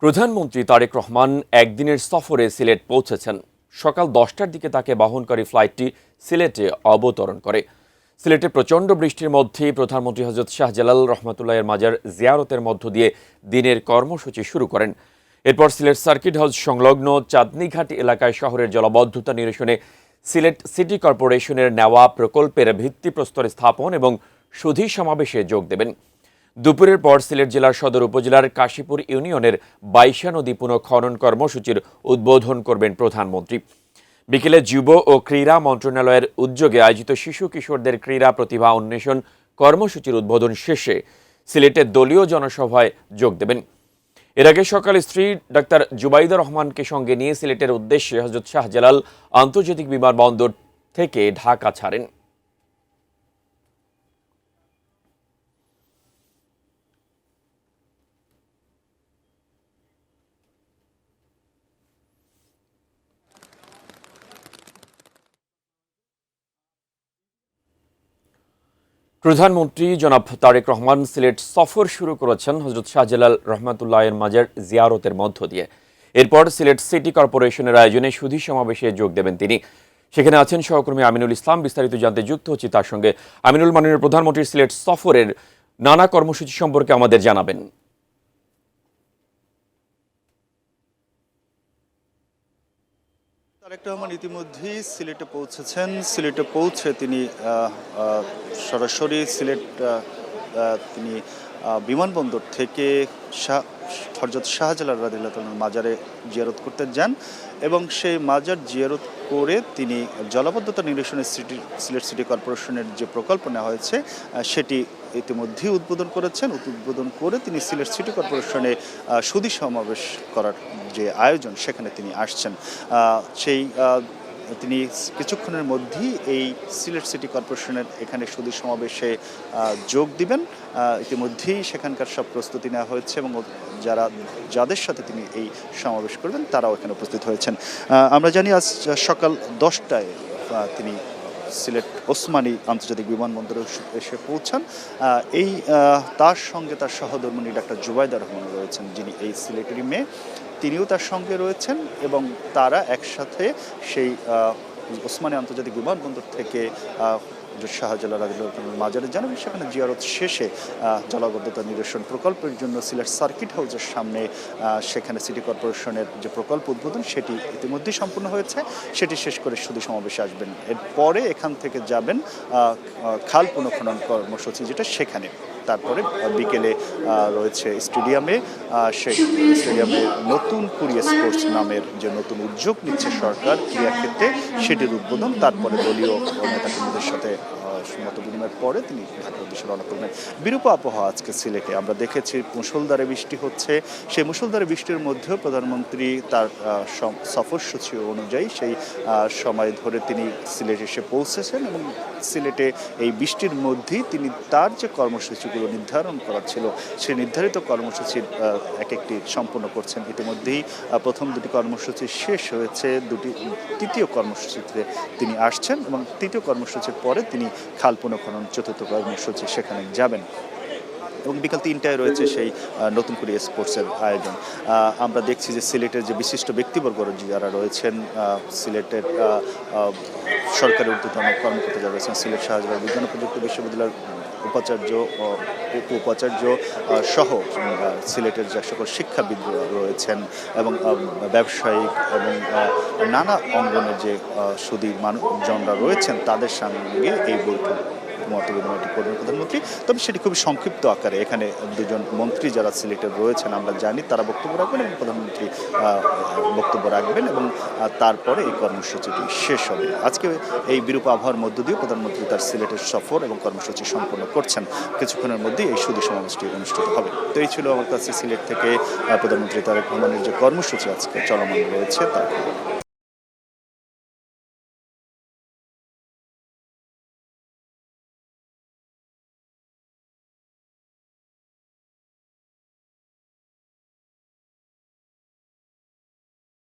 প্রধানমন্ত্রী তারেক রহমান একদিনের সফরে সিলেট পৌঁছেছেন। সকাল 10টার দিকে তাকে বহনকারী ফ্লাইটটি সিলেটে অবতরণ করে। সিলেটে প্রচণ্ড বৃষ্টির মধ্যেই প্রধানমন্ত্রী হযরত শাহজালাল রহমাতুল্লাহের মাজার জিয়ারতের মধ্য দিয়ে দিনের কর্মসূচি শুরু করেন। এরপর সিলেট সার্কিট হাউস সংলগ্ন চাঁদনীঘাট এলাকায় শহরের জলাবদ্ধতা নিরসনে সিলেট সিটি কর্পোরেশনের নেওয়া প্রকল্পের ভিত্তিপ্রস্তর স্থাপন এবং সুধী সমাবেশে যোগ দেবেন। দুপুরের পর সিলেট জেলার সদর উপজেলার কাশীপুর ইউনিয়নের বাইশা নদী পুনঃখনন কর্মসূচির উদ্বোধন করবেন প্রধানমন্ত্রী। বিকেলে যুব ও ক্রীড়া মন্ত্রণালয়ের উদ্যোগে আয়োজিত শিশু কিশোরদের ক্রীড়া প্রতিভা অন্বেষণ কর্মসূচির উদ্বোধন শেষে সিলেটের দলীয় জনসভায় যোগ দেবেন। এর আগে সকালে স্ত্রী ডাক্তার জুবাইদা রহমানকে সঙ্গে নিয়ে সিলেটের উদ্দেশ্যে হযরত শাহজালাল আন্তর্জাতিক বিমানবন্দর থেকে ঢাকা ছাড়েন। প্রধানমন্ত্রী জনাব তারেক রহমান সিলেট সফর শুরু করেছেন হযরত শাহজালাল রহমাতুল্লাহের মাজার জিয়ারতের মধ্য দিয়ে। এরপর সিলেট সিটি কর্পোরেশনের আয়োজনে সুধী সমাবেশে যোগ দেবেন তিনি। সেখানে আছেন সহকর্মী আমিনুল ইসলাম। বিস্তারিত জানতে যুক্ত হচ্ছি তার সঙ্গে। আমিনুল, মাননীয় প্রধানমন্ত্রীর সিলেট সফরের নানা কর্মসূচি সম্পর্কে আমাদের জানাবেন। তারেক রহমান ইতিমধ্যেই সিলেটে পৌঁছেছেন। সিলেটে পৌঁছে তিনি সরাসরি সিলেট তিনি বিমানবন্দর থেকে হযরত শাহজালাল রাদিয়াল্লাহু তাআলার মাজারে জিয়ারত করতে যান এবং সেই মাজার জিয়ারত করে তিনি জলাবদ্ধতা নিরসনের সিলেট সিটি কর্পোরেশনের যে প্রকল্প নেওয়া হয়েছে সেটি ইতিমধ্যেই উদ্বোধন করেছেন। উদ্বোধন করে তিনি সিলেট সিটি কর্পোরেশনে সুধী সমাবেশ করার যে আয়োজন সেখানে তিনি আসছেন। তিনি কিছুক্ষণের মধ্যেই এই সিলেট সিটি কর্পোরেশনের এখানে সুধী সমাবেশে যোগ দিবেন। ইতিমধ্যেই সেখানকার সব প্রস্তুতি নেওয়া হয়েছে এবং যাদের সাথে তিনি এই সমাবেশ করবেন তারাও এখানে উপস্থিত হয়েছেন। আমরা জানি আজ সকাল 10টায় তিনি সিলেট ওসমানী আন্তর্জাতিক বিমানবন্দরে এসে পৌঁছান। তার সঙ্গে তার সহধর্মিণী ডাক্তার জুবাইদা রহমান রয়েছেন, যিনি এই সিলেটেরই মেয়ে। তিনিও তার সঙ্গে রয়েছেন এবং তারা একসাথে সেই ওসমানী আন্তর্জাতিক বিমানবন্দর থেকে শাহজালাল রাদিয়াল্লাহু তাআলার মাজারে যান এবং সেখানে জিয়ারত শেষে জলাবদ্ধতা নিরসন প্রকল্পের জন্য সিলেট সার্কিট হাউসের সামনে সেখানে সিটি কর্পোরেশনের যে প্রকল্প উদ্বোধন সেটি ইতিমধ্যেই সম্পূর্ণ হয়েছে। সেটি শেষ করে শুধু সমাবেশে আসবেন। এরপরে এখান থেকে যাবেন খাল পুনঃখনন কর্মসূচি যেটা সেখানে। তারপরে বিকেলে রয়েছে স্টেডিয়ামে, সেই স্টেডিয়ামে নতুন কুড়িয়া স্পোর্টস নামের যে নতুন উদ্যোগ নিচ্ছে সরকার ক্রীড়াক্ষেত্রে সেটির উদ্বোধন। তারপরে দলীয় নেতাকর্মীদের সাথে মত বিনিময়ের পরে তিনি ঢাকার উদ্দেশ্যে রওনা করবেন। বিরূপ আবহাওয়া আজকে সিলেটে আমরা দেখেছি, মুষলধারে বৃষ্টি হচ্ছে। সেই মুষলধারে বৃষ্টির মধ্যেও প্রধানমন্ত্রী তার সফরসূচি অনুযায়ী সেই সময় ধরে তিনি সিলেটে এসে পৌঁছেছেন এবং সিলেটে এই বৃষ্টির মধ্যেই তিনি তার যে কর্মসূচিগুলো নির্ধারণ করা ছিল সেই নির্ধারিত কর্মসূচির একটি সম্পূর্ণ করছেন। ইতিমধ্যেই প্রথম দুটি কর্মসূচি শেষ হয়েছে, তৃতীয় কর্মসূচিতে তিনি আসছেন এবং তৃতীয় কর্মসূচির পরে তিনি খাল পুনঃখনন চতুর্থ কর্মসূচি সেখানে যাবেন এবং বিকাল 3টায় রয়েছে সেই নতুন করে স্পোর্টসের আয়োজন। আমরা দেখছি যে সিলেটের যে বিশিষ্ট ব্যক্তিবর্গ যারা রয়েছেন, সিলেটের সরকারি ঊর্ধ্বতন কর্মকর্তা যারা রয়েছেন, সিলেট শাহজালাল বিজ্ঞান ও প্রযুক্তি বিশ্ববিদ্যালয়ের উপাচার্য উপাচার্য সহ সিলেটের যে সকল শিক্ষাবিদ রয়েছেন এবং ব্যবসায়িক এবং নানা অঙ্গনের যে সুধী মানুষজনরা রয়েছেন তাদের সঙ্গে এই বৈঠক মতবিনিময়টি করবেন প্রধানমন্ত্রী। তবে সেটি খুবই সংক্ষিপ্ত আকারে। এখানে দুজন মন্ত্রী যারা সিলেটে রয়েছেন আমরা জানি তারা বক্তব্য রাখবেন এবং প্রধানমন্ত্রী বক্তব্য রাখবেন এবং তারপরে এই কর্মসূচিটি শেষ হবে। আজকে এই বিরূপ আবহাওয়ার মধ্য দিয়ে প্রধানমন্ত্রী তার সিলেটের সফর এবং কর্মসূচি সম্পন্ন করছেন। কিছুক্ষণের মধ্যেই এই সুধী সমাবেশটি অনুষ্ঠিত হবে। তো এই ছিল আমার কাছে সিলেট থেকে প্রধানমন্ত্রী তারেক রহমানের যে কর্মসূচি আজকে চলমান রয়েছে তার।